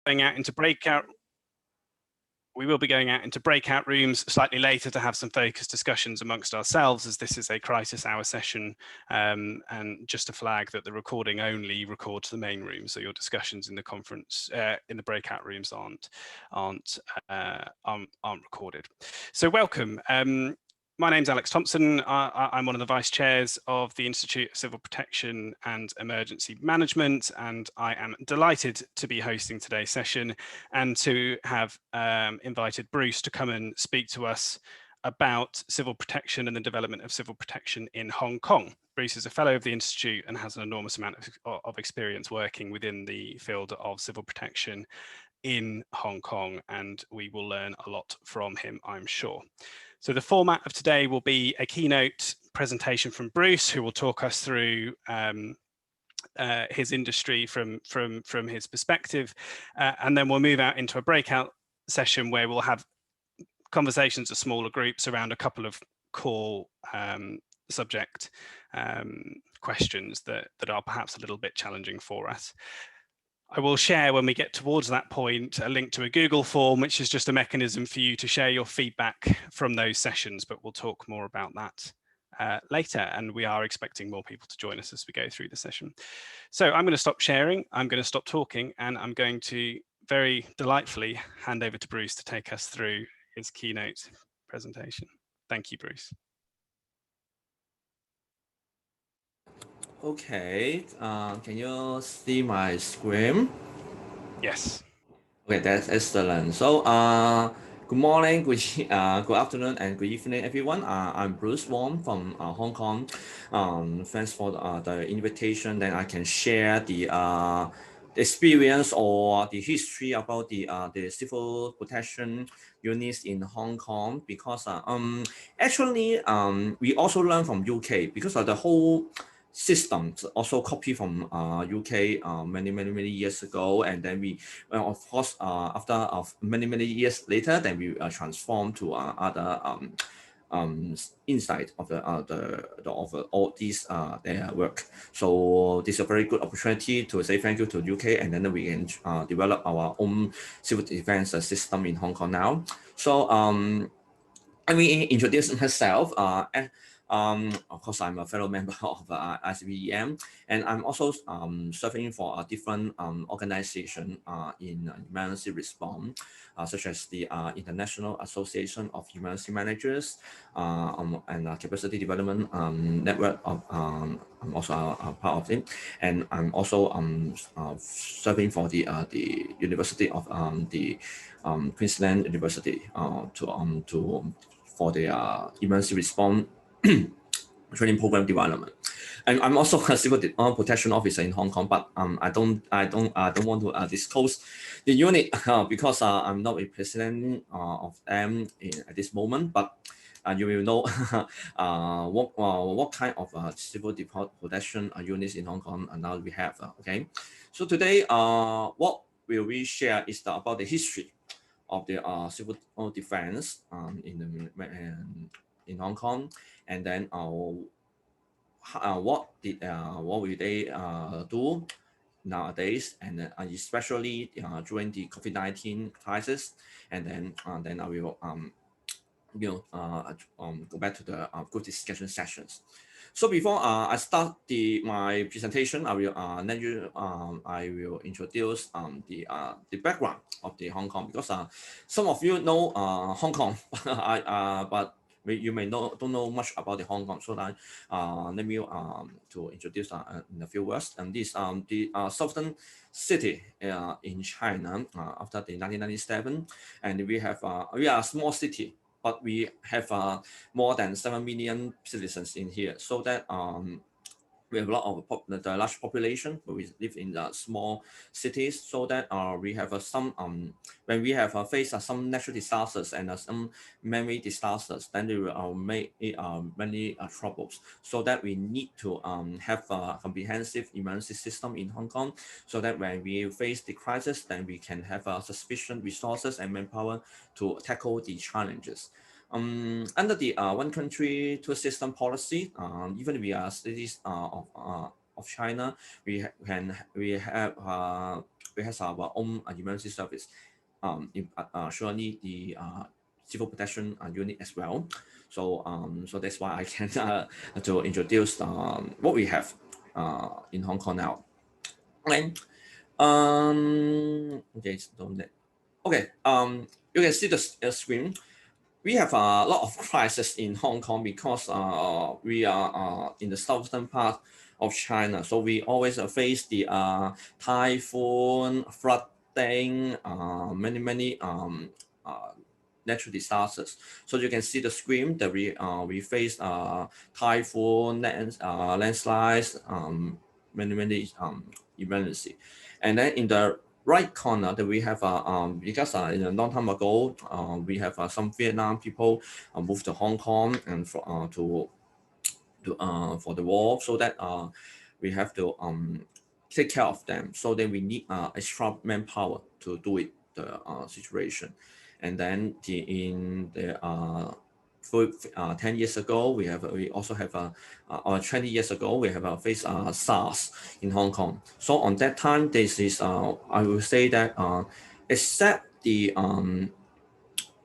going out into breakout. We will be going out into breakout rooms slightly later to have some focused discussions amongst ourselves, as this is a crisis hour session, and just to flag that the recording only records the main room, so your discussions in the conference in the breakout rooms aren't recorded. So welcome. My name's Alex Thompson. I'm one of the vice chairs of the Institute of Civil Protection and Emergency Management, and I am delighted to be hosting today's session and to have invited Bruce to come and speak to us about civil protection and the development of civil protection in Hong Kong. Bruce is a fellow of the Institute and has an enormous amount of experience working within the field of civil protection in Hong Kong, and we will learn a lot from him, I'm sure. So the format of today will be a keynote presentation from Bruce, who will talk us through his industry from his perspective, and then we'll move out into a breakout session where we'll have conversations of smaller groups around a couple of core subject questions that are perhaps a little bit challenging for us. I will share, when we get towards that point, a link to a Google form, which is just a mechanism for you to share your feedback from those sessions, but we'll talk more about that later, and we are expecting more people to join us as we go through the session. So I'm going to stop sharing, I'm going to stop talking, and I'm going to very delightfully hand over to Bruce to take us through his keynote presentation. Thank you, Bruce. Okay, can you see my screen? Yes. Okay, that's excellent. So, good morning, good afternoon, and good evening, everyone. I'm Bruce Wong from Hong Kong. Thanks for the invitation. Then I can share the experience or the history about the civil protection units in Hong Kong, because actually we also learn from UK, because of the whole systems also copy from UK many years ago, and then we of course after many years later, then we transform to other insight of of all these their work. So this is a very good opportunity to say thank you to UK, and then we can develop our own civil defense system in Hong Kong now. So I will introduce myself. Of course, I'm a fellow member of ICBEM, and I'm also serving for a different organization in emergency response, such as the International Association of Emergency Managers and Capacity Development Network. I'm also a part of it, and I'm also serving for the University of Queensland University for the emergency response training program development. And I'm also a civil protection officer in Hong Kong, but I don't want to disclose the unit because I'm not a president of them at this moment. But you will know what kind of civil protection units in Hong Kong and now we have. Okay, so today what will we share is about the history of the civil defense in Hong Kong, and then what will they do nowadays, and especially during the COVID-19 crisis, and then I will go back to the group discussion sessions. So before I start my presentation, I will introduce the background of the Hong Kong, because some of you know Hong Kong, but you may don't know much about the Hong Kong. So that let me to introduce in a few words. And this the southern city in China after the 1997, and we are a small city, but we have more than 7 million citizens in here. So that we have a lot of the large population, but we live in the small cities. So that we have some when we have faced some natural disasters and some man-made disasters, then there will make many troubles. So that we need to have a comprehensive emergency system in Hong Kong, so that when we face the crisis, then we can have sufficient resources and manpower to tackle the challenges. Under the one country, two system policy, even we are cities of China, we have we have our own emergency service. Surely the civil protection unit as well. So so that's why I can to introduce what we have in Hong Kong now. And okay, you can see the screen. We have a lot of crisis in Hong Kong because we are in the southern part of China. So we always face the typhoon, flooding, many natural disasters. So you can see the screen that we face typhoon, landslides, many emergency. And then in the right corner that we have because in a long time ago we have some Vietnam people moved to Hong Kong and for the war, so that we have to take care of them. So then we need extra manpower to do it the situation. And then in the 10 years ago, we also have or 20 years ago, we have faced SARS in Hong Kong. So on that time, this is I will say that except the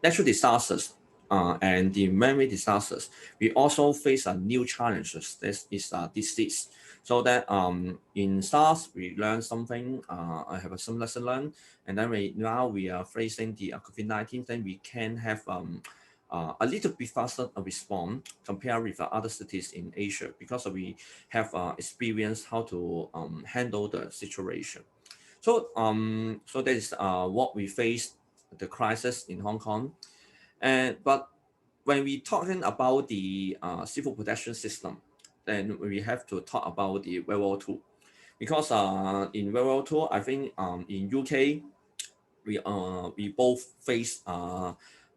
natural disasters and the man-made disasters, we also face new challenges. This is disease. So that in SARS we learned something. I have some lesson learned, and then now we are facing the COVID-19. Then we can have a little bit faster response compared with other cities in Asia, because we have experienced how to handle the situation. So so that is what we face the crisis in Hong Kong. But when we talking about the civil protection system, then we have to talk about the World War II, because in World War II, I think in UK we both face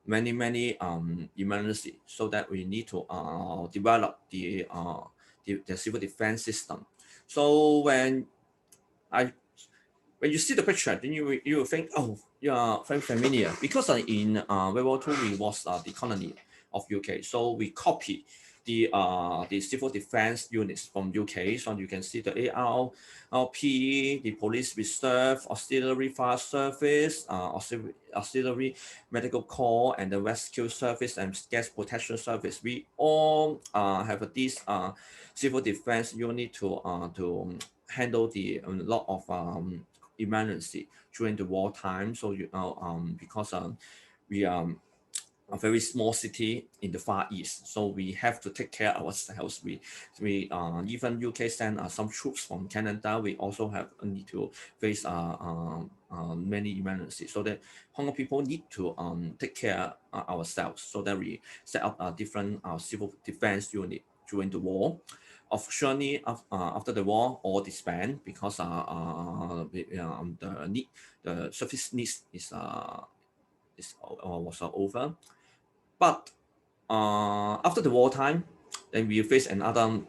many emergency, so that we need to develop the civil defense system. So when you see the picture, then you will think, oh, you are very familiar, because in World War II we was the colony of UK, so we copy the civil defense units from UK. So you can see the ARP, the police reserve, auxiliary fire service, auxiliary medical corps, and the rescue service and gas protection service. We all have this civil defense unit to handle the lot of emergency during the wartime. So because we are a very small city in the Far East, so we have to take care of ourselves. We even UK send some troops from Canada. We also have need to face many emergencies, so that Hong Kong people need to take care ourselves. So that we set up a different civil defense unit during the war. Officially, after the war, all disbanded, because the service needs was over. But after the wartime, then we face another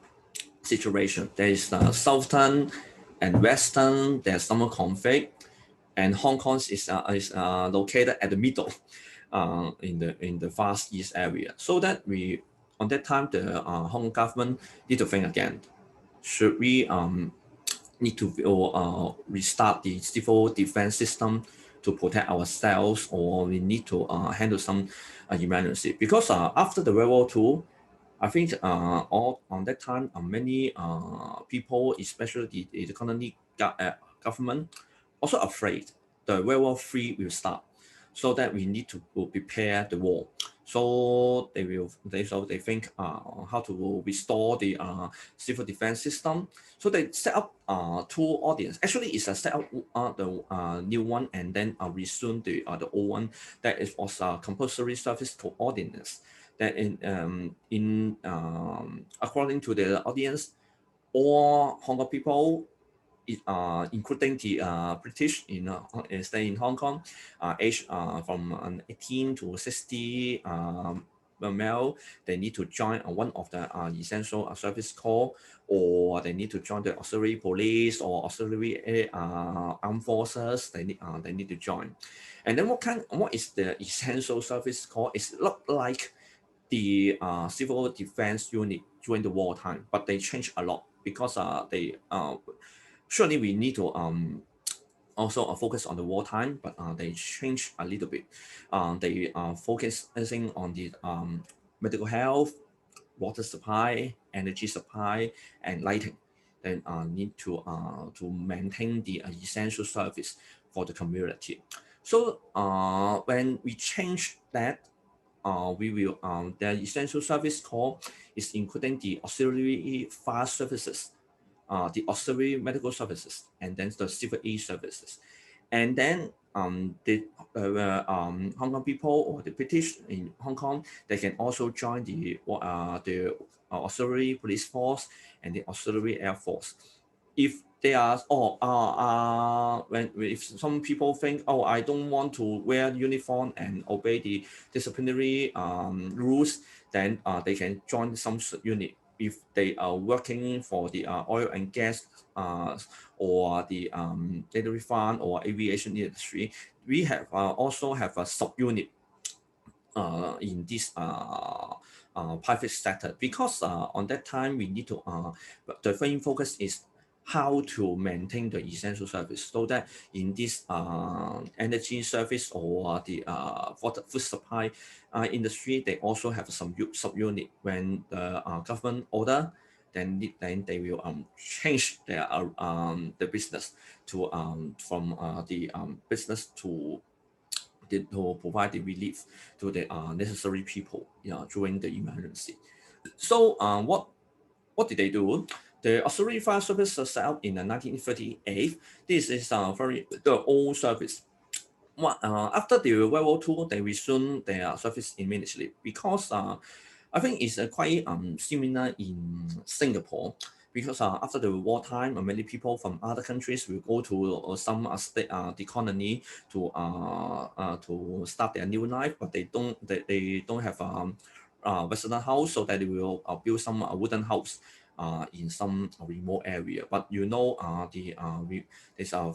situation. There is southern and western. There's some conflict, and Hong Kong is located at the middle, in the Far East area. So that we on that time the Hong Kong government need to think again. Should we need to restart the civil defense system to protect ourselves, or we need to handle some emergency? Because after the World War II, I think all on that time, many people, especially the colony government, also afraid the World War III will start, so that we need to prepare the war. So they think how to restore the civil defense system. So they set up two audience. Actually, it's a set up the new one, and then resume the old one. That is also compulsory service to ordinance. That according to the audience, all Hong Kong people, including the British stay in Hong Kong, age from 18 to 60 male, they need to join one of the essential service corps, or they need to join the auxiliary police or auxiliary armed forces. They need to join. And then what is the essential service corps? It's not like the civil defense unit during the wartime, but they change a lot, because they surely we need to also focus on the wartime, but they change a little bit. They are focusing on the medical health, water supply, energy supply, and lighting. Then need to maintain the essential service for the community. So when we change that, we will the essential service core is including the auxiliary fire services, the auxiliary medical services, and then the civil aid services. And then the Hong Kong people or the British in Hong Kong, they can also join the auxiliary police force and the auxiliary air force. If they are, if some people think, oh, I don't want to wear uniform and obey the disciplinary rules, then they can join some unit. If they are working for the oil and gas or the dairy farm or aviation industry, we have also have a subunit in this private sector, because on that time we need to the main focus is how to maintain the essential service, so that in this energy service or the food supply industry, they also have some subunit. When the government order, then they will change their the business to from the business to provide the relief to the necessary people during the emergency. So what did they do? The auxiliary fire service was set up in 1938. This is the old service. After the World War II, they resumed their service immediately, because I think it's quite similar in Singapore, because after the wartime, many people from other countries will go to some state, the colony to start their new life, but they don't have resident house, so that they will build some wooden house in some remote area. But there's a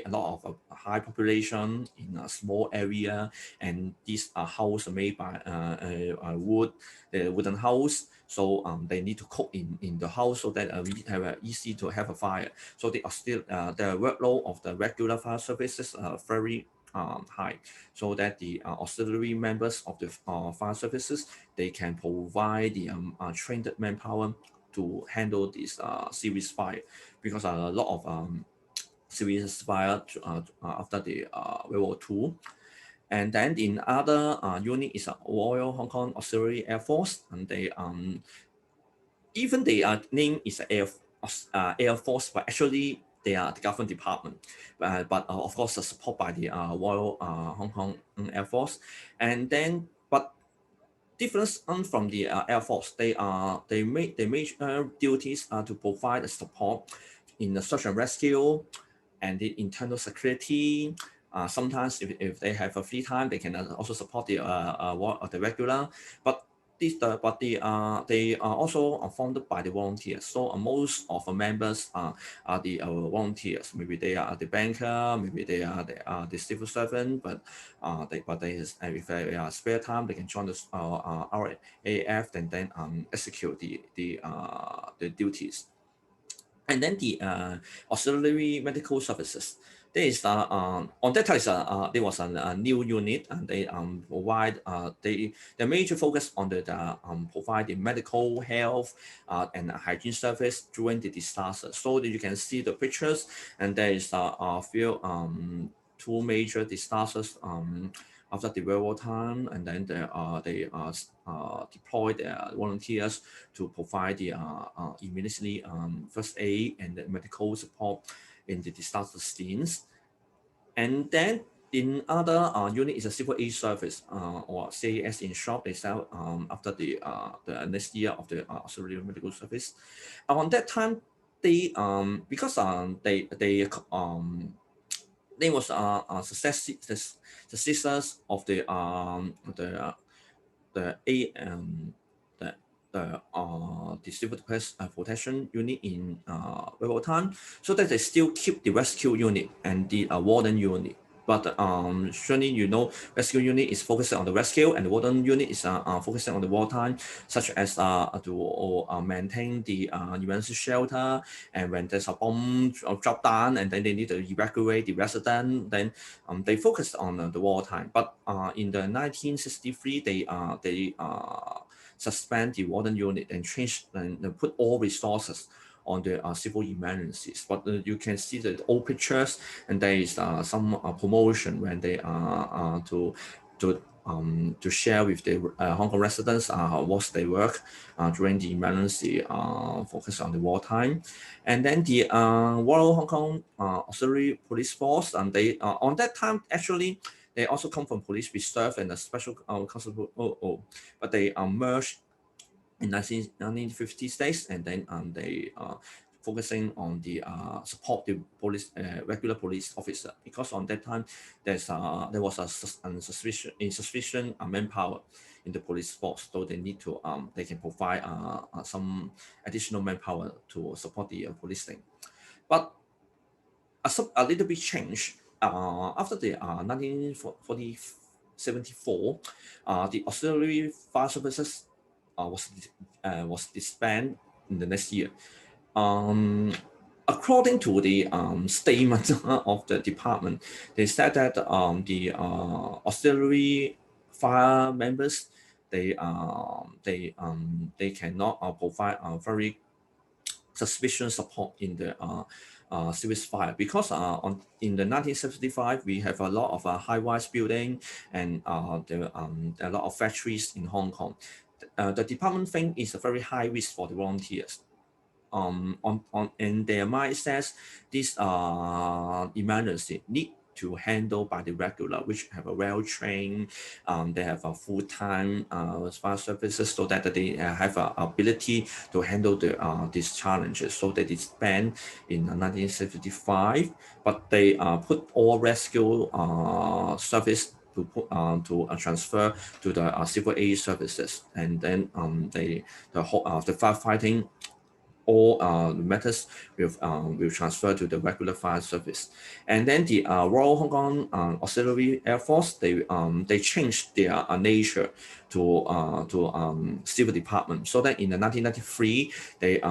lot of high population in a small area, and these are house made by wood, the wooden house. So they need to cook in the house, so that we have easy to have a fire. So they are still the workload of the regular fire services very high, so that the auxiliary members of the fire services, they can provide the trained manpower to handle this serious fire, because a lot of serious fire after the World War II. And then in other unit is Royal Hong Kong Auxiliary Air Force, and they even their name is Air Force, but actually they are the government department, but of course supported by the Royal Hong Kong Air Force. And then but difference from the Air Force, they major duties to provide the support in the search and rescue and the internal security. Sometimes if they have a free time, they can also support the regular. But they are also funded by the volunteers. So most of the members are the volunteers. Maybe they are the banker, maybe they are the civil servant, but if they are spare time, they can join the RAF and then execute the duties. And then the auxiliary medical services. There is on that time there was a new unit, and they provide the major focus on the providing medical health and hygiene service during the disaster. So that you can see the pictures, and there is a few two major disasters after the World War time, and then they deploy their volunteers to provide the immediately first aid and the medical support in the disaster scenes. And then in other unit is a civil aid service or CAS in short. They sell after the next year of the auxiliary medical service. On that time, they because they was successors of the civil protection unit in World War time, so that they still keep the rescue unit and the warden unit, but surely you know rescue unit is focusing on the rescue, and the warden unit is focusing on the wartime, such as to maintain the emergency shelter, and when there's a bomb drop down and then they need to evacuate the resident, then they focused on the wartime. But in the 1963, they suspend the warden unit and change and put all resources on the civil emergencies. But you can see the old pictures, and there is some promotion when they to share with the Hong Kong residents what they work during the emergency, focus on the wartime. And then the Royal Hong Kong Auxiliary Police Force, and they on that time actually they also come from Police Reserve and a special constable, but they merged in 1950s days, and then they focusing on the support the police regular police officer, because on that time there was insufficient manpower in the police force, so they need to they can provide some additional manpower to support the policing. But a little bit change after the 1974, the auxiliary fire services was disbanded in the next year. According to the statement of the department, they said that the auxiliary fire members they cannot provide very sufficient support in the service fire, because in the 1975 we have a lot of high-rise building and there a lot of factories in Hong Kong. The department think is a very high risk for the volunteers. In their mind says this emergency need to handle by the regular, which have a well-trained, they have a full-time fire services, so that they have a ability to handle these challenges. So they disband in 1975, but they put all rescue service to transfer to the civil aid services, and then the firefighting all matters will transfer to the regular fire service. And then the Royal Hong Kong Auxiliary Air Force, they changed their nature to civil department, so that in the 1993 they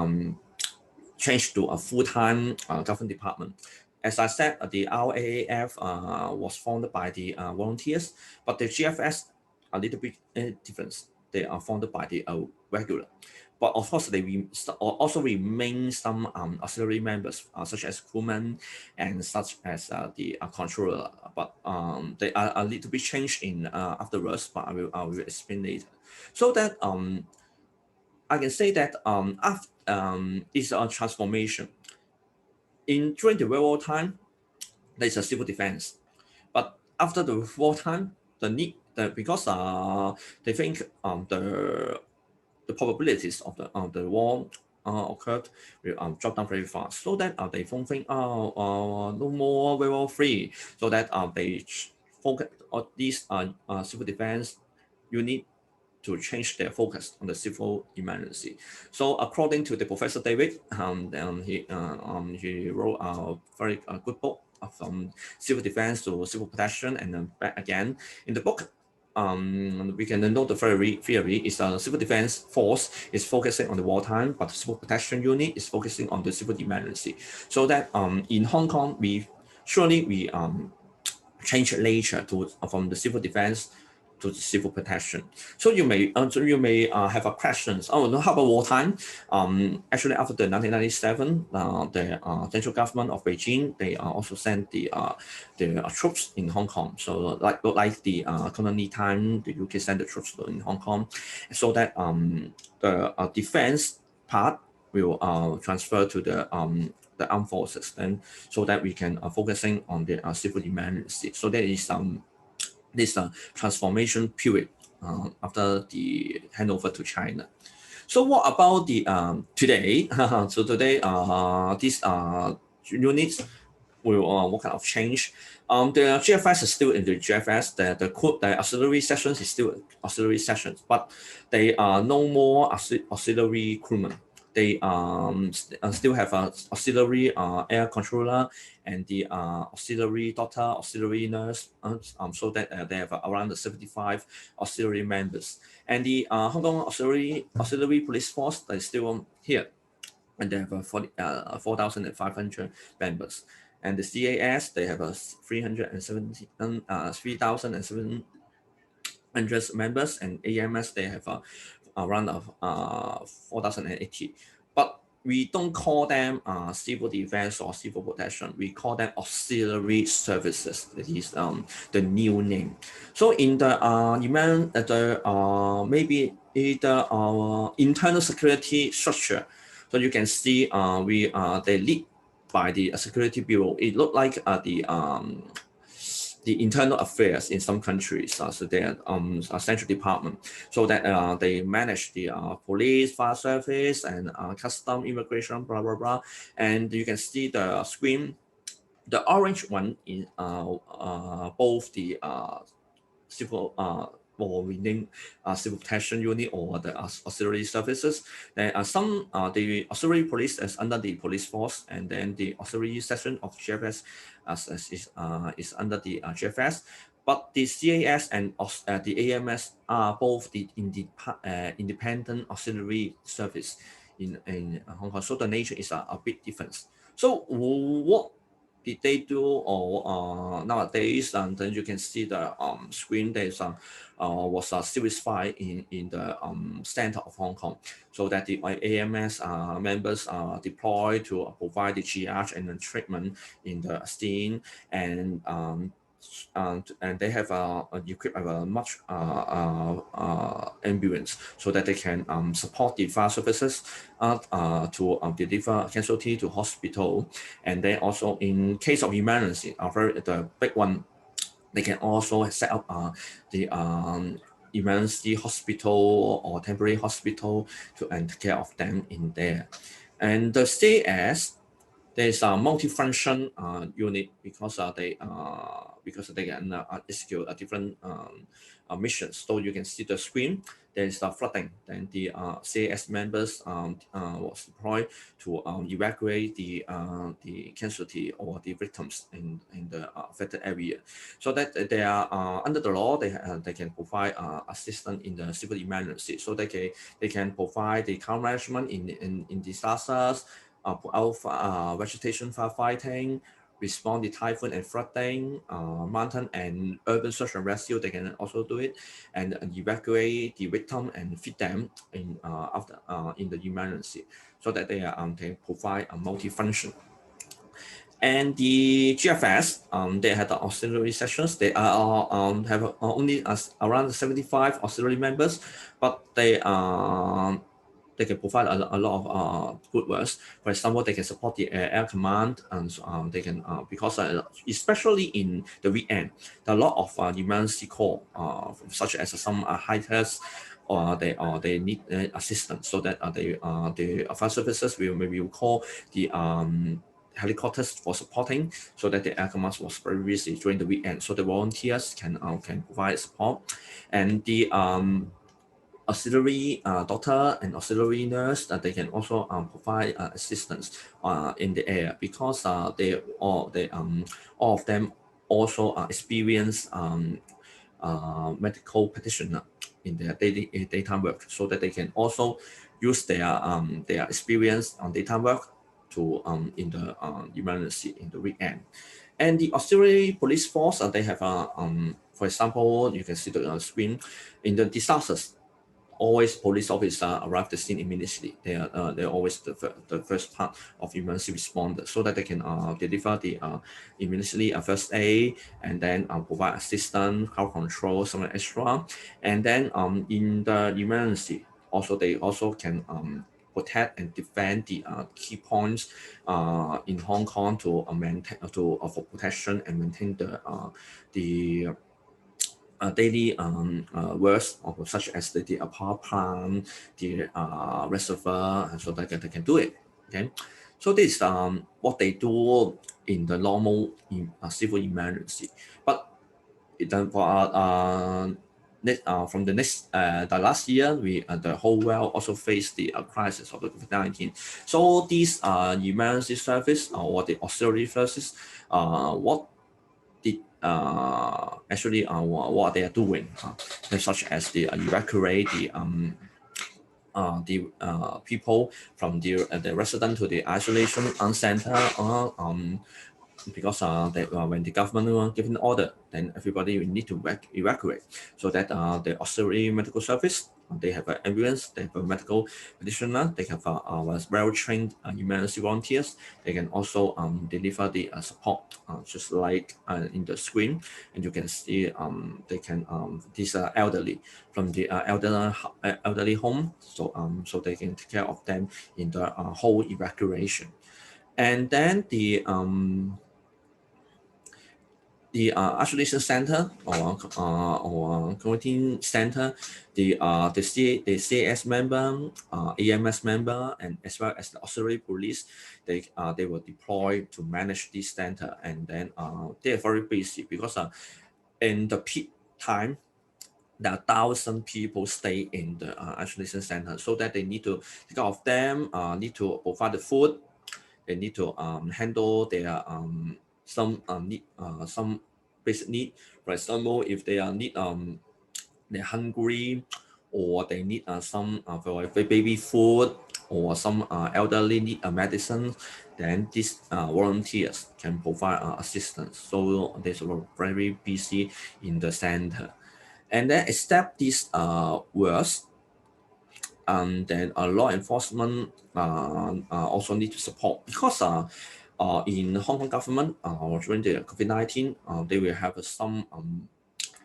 changed to a full-time government department. As I said, the RAAF was formed by the volunteers, but the GFS a little bit different. They are formed by the regular. But of course, they also remain some auxiliary members, such as crewmen and such as the controller. But they are a little bit changed in afterwards, but I will explain later. So that I can say that it's a transformation. During the World War time, there's a civil defense, but after the wartime, because they think the probabilities of the war occurred will drop down very fast, so that they don't think no more World War III, so that they focus on these civil defense unit to change their focus on the civil emergency. So according to the Professor David, he wrote a very good book from civil defense to civil protection, and then back again. In the book, we can know the theory is a civil defense force is focusing on the wartime, but the civil protection unit is focusing on the civil emergency. So that in Hong Kong, we change nature from the civil defense to the civil protection. So you may have a questions. Oh no, how about wartime? Actually, after the 1997, the central government of Beijing, they also sent the troops in Hong Kong. So like the colony time, the UK sent the troops in Hong Kong, so that the defense part will transfer to the armed forces, then so that we can focusing on the civil emergency. So there is this transformation period after the handover to China. So what about the today? So today, these units will what kind of change? The GFS is still in the GFS. The auxiliary sections is still auxiliary sections, but they are no more auxiliary crewmen. they still have a auxiliary air controller and the auxiliary doctor, auxiliary nurse, so that they have around 75 auxiliary members. And the Hong Kong auxiliary police force is still here, and they have 4,500 members. And the CAS, they have 3,700 members, and AMS, they have around 4,080. But we don't call them civil defense or civil protection. We call them auxiliary services. That is the new name. So in the maybe in the internal security structure, so you can see they lead by the Security Bureau. It looked like the internal affairs in some countries. So they are a central department, so that they manage the police, fire service, and custom, immigration, blah blah blah. And you can see the screen. The orange one is both the civil or we name civil protection unit or the auxiliary services. There are some the auxiliary police is under the police force, and then the auxiliary section of GFS is under the GFS. But the CAS and the AMS are both the independent auxiliary service in Hong Kong. So the nature is a bit different. So what did they do? Or nowadays, and then you can see the screen. There's was a series fire in the center of Hong Kong, so that the AMS members are deployed to provide the triage and the treatment in the scene, and they have equipped a much ambulance, so that they can support the fire services to deliver casualty to hospital. And then also in case of emergency, the big one, they can also set up the emergency hospital or temporary hospital and take care of them in there. And the CAS, there's a multi-function unit because they can execute a different missions. So you can see the screen. There is a flooding. Then the CAS members was deployed to evacuate the casualty or the victims in the affected area. So that they are under the law, they can provide assistance in the civil emergency. So they can provide the counter management in disasters, put out vegetation firefighting, respond to typhoon and flooding, mountain and urban search and rescue. They can also do it, and evacuate the victim and feed them in in the emergency, so that they can provide a multi-function. And the GFS, they had the auxiliary sections. They have only around 75 auxiliary members, but they can provide a lot of good works. For example, they can support the air command, and they can because especially in the weekend, there are a lot of emergency call, such as some hikers, or they need assistance, so that the fire services will call the helicopters for supporting, so that the air command was very busy during the weekend. So the volunteers can provide support, and the auxiliary doctor and auxiliary nurse, that they can also provide assistance in the air, because all of them also experience medical practitioner in their daytime work, so that they can also use their experience on daytime work to in the emergency in the weekend. And the auxiliary police force, they have for example, you can see the screen in the disasters. Always police officer arrive at the scene immediately. They're always the first part of emergency responder, so that they can deliver the immediately first aid, and then provide assistance, crowd control, something extra. And then in the emergency, they also can protect and defend the key points in Hong Kong to maintain for protection and maintain the daily works, such as the power plant, the reservoir, so that they can do it. Okay, so this is what they do in the normal civil emergency. But for from the last year, the whole world also faced the crisis of the COVID-19. So these emergency service or the auxiliary services, what did actually what they are doing, such as the evacuate the people from the resident to the isolation center, because when the government given order, then everybody will need to evacuate, so that the auxiliary medical service, they have an ambulance, they have a medical practitioner, they have well-trained emergency volunteers. They can also deliver the support, just like in the screen, and you can see they can these elderly from the elderly home, so they can take care of them in the whole evacuation. And then the isolation center or quarantine center, the CAS member, AMS member, and as well as the auxiliary police, they were deployed to manage this center. And then they are very busy because in the peak time, there are 1,000 people stay in the isolation center, so that they need to take care of them, need to provide the food, they need to handle their some basic need. For example, if they are they're hungry, or they need some for baby food, or some elderly need medicine, then these volunteers can provide assistance. So they're very busy in the center. And then except this works, then law enforcement also need to support, because in Hong Kong government during the COVID-19, they will have some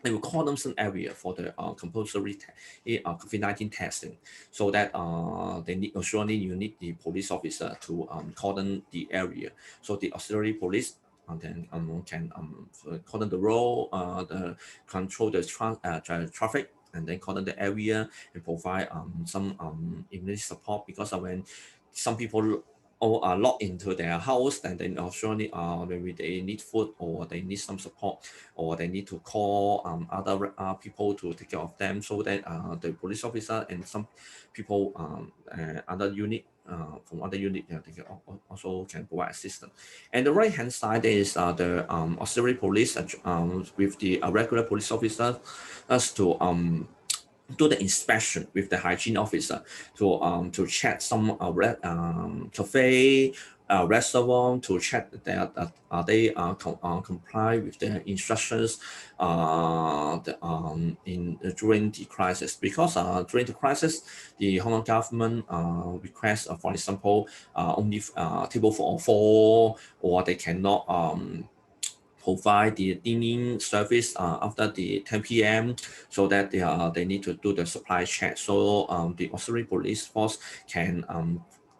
they will call them some area for the compulsory COVID-19 testing, so that they need, surely you need the police officer to cordon the area. So the auxiliary police then can cordon the road, control the traffic, and then cordon the area, and provide some immediate support, because when some people or are locked into their house, and then surely maybe they need food, or they need some support, or they need to call other people to take care of them, so that the police officer and some people other unit from other unit, they can also can provide assistance. And the right hand side, there is the auxiliary police with the regular police officer as to do the inspection with the hygiene officer to check some cafe, restaurant, to check that they comply with the instructions during the crisis. Because during the crisis, the Hong Kong government requests, for example, only table for four, or they cannot provide the dining service after the 10 p.m. so that they need to do the supply check. So the auxiliary police force can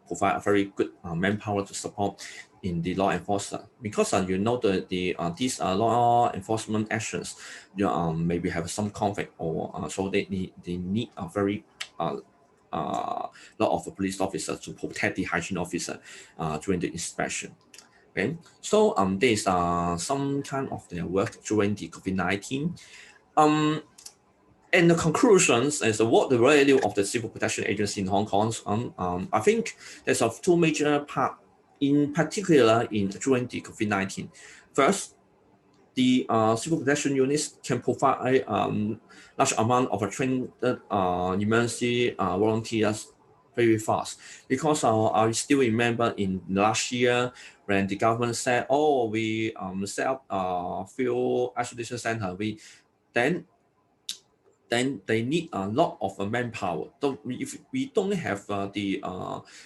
provide a very good manpower to support in the law enforcement, because you know these law enforcement actions maybe have some conflict, or so they need a very lot of police officers to protect the hygiene officer during the inspection. Okay, so there's some kind of their work during the COVID-19. And the conclusions is what the value of the civil protection agency in Hong Kong. I think there's two major parts, in particular during the COVID-19. First, the civil protection units can provide a large amount of trained emergency volunteers very fast, because I still remember in last year when the government said, oh, we set up a few isolation center, then they need a lot of manpower. So if we don't have the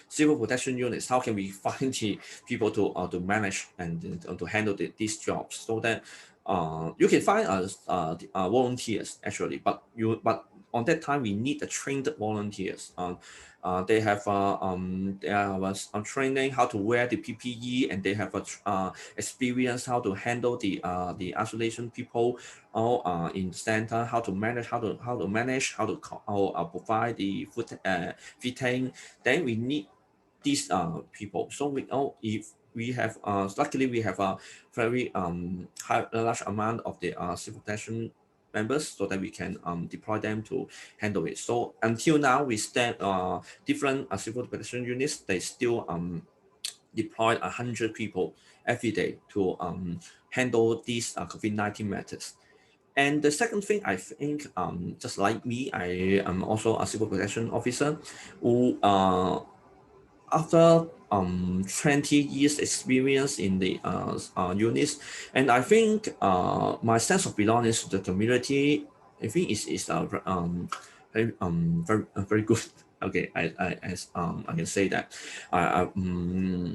civil protection units, how can we find the people to manage and to handle these jobs? So that you can find volunteers actually, but on that time we need the trained volunteers. They have training how to wear the PPE, and they have experience how to handle the isolation people in the center, how to manage, how to provide the food feeding. Then we need these people. So if we have luckily we have a very large amount of the civil protection members so that we can deploy them to handle it. So until now, we stand different civil protection units. They still deploy 100 people every day to handle these COVID-19 matters. And the second thing, I think, just like me, I am also a civil protection officer who, after 20 years experience in the units, and I think my sense of belonging to the community, I think is very good. Okay, I can say that.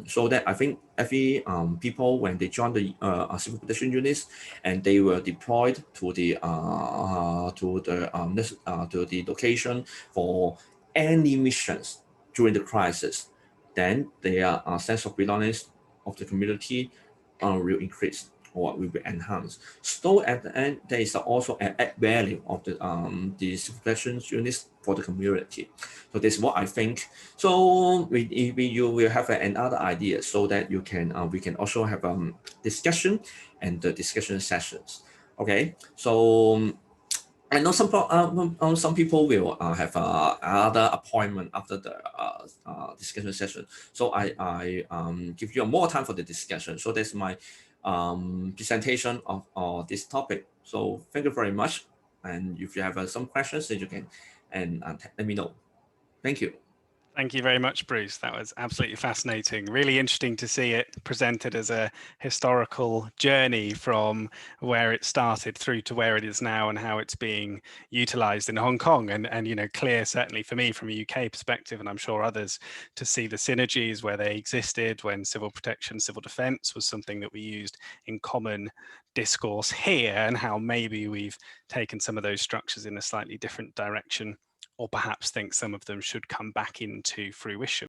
So that I think every people when they join the civil protection units and they were deployed to the to the location for any missions during the crisis, then their sense of belonging of the community will increase or will be enhanced. So at the end, there is also an add value of the suppression units for the community. So that's what I think. So you will have another idea so that you can we can also have discussion and the discussion sessions. Okay, so I know some people will have another appointment after the discussion session. So I give you more time for the discussion. So that's my presentation of this topic. So thank you very much. And if you have some questions, then you can let me know. Thank you. Thank you very much, Bruce. That was absolutely fascinating. Really interesting to see it presented as a historical journey from where it started through to where it is now and how it's being utilized in Hong Kong. And you know, clear certainly for me from a UK perspective, and I'm sure others, to see the synergies where they existed when civil protection, civil defense was something that we used in common discourse here, and how maybe we've taken some of those structures in a slightly different direction, or perhaps think some of them should come back into fruition.